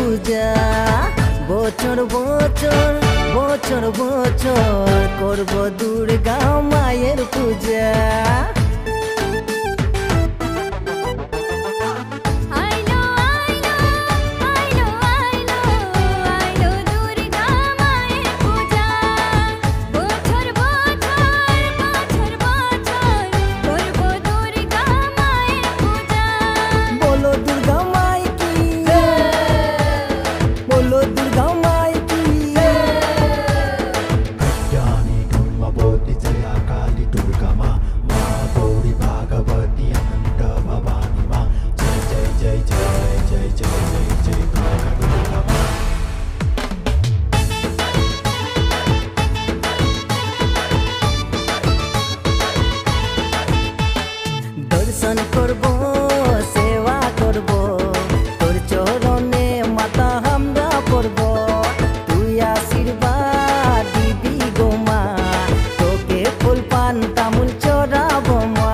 পূজা বছর বছর বছর বছর করব দুর্গা মায়ের পূজা। दर्शन करब सेवा करब तोर चरणे माता हमरा पड़ब तुई आशीर्वाद दीदी गो मा तोके फूल पान तामुल चढ़ाब मा।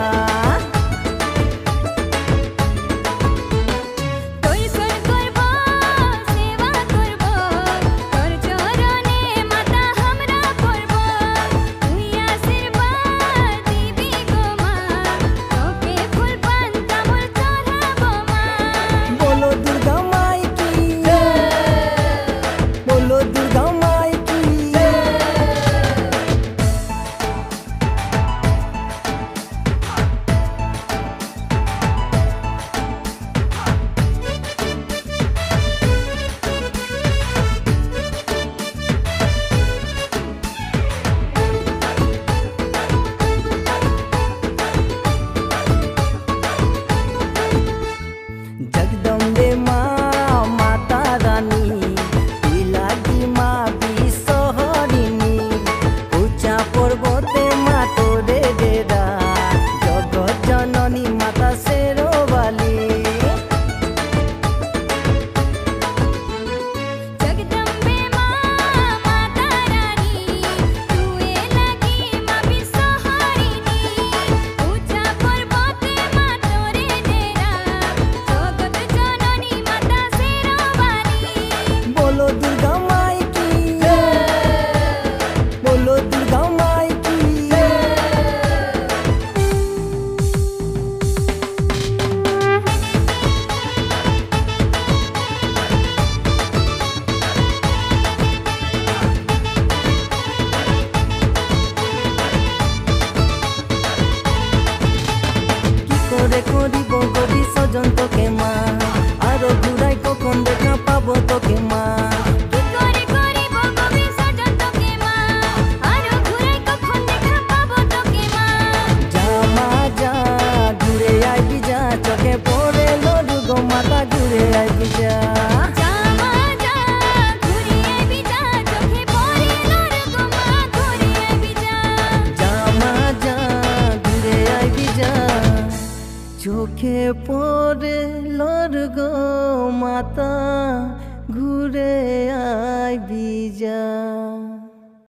जगदम्बे माँ माता रानी तुई लागी माँ बिसहरिणी ऊंचा पर्वते माँ तोरे डेरा जगत जननी माता शेरोवाली। जगदम्बे माँ माता रानी तुई लागी माँ बिसहरिणी ऊंचा पर्वते माँ तोरे डेरा जगत जननी माता शेरोवाली। बोलो दुर्गा माई की बोलो दुर्गा माई की। কি করে করিব গো বিসর্জন তোকে মা আরো ঘুরাই কখন দেখা পাবো তোকে মা। কি করে করিব গো বিসর্জন তোকে মা আরো ঘুরাই কখন দেখা পাবো তোকে মা। যা মা যা ঘুরে আইবি যা চোখে পড়ে লডু গো মাতা ঘুরে আইবি যা। যা মা যা ঘুরে আইবি যা চোখে পড়ে লোর গো মা ঘুরে আইবি যা। যা মা যা ঘুরে আইবি যা চোখে পড়ে লর গো মাতা ঘুরে আইবি যা।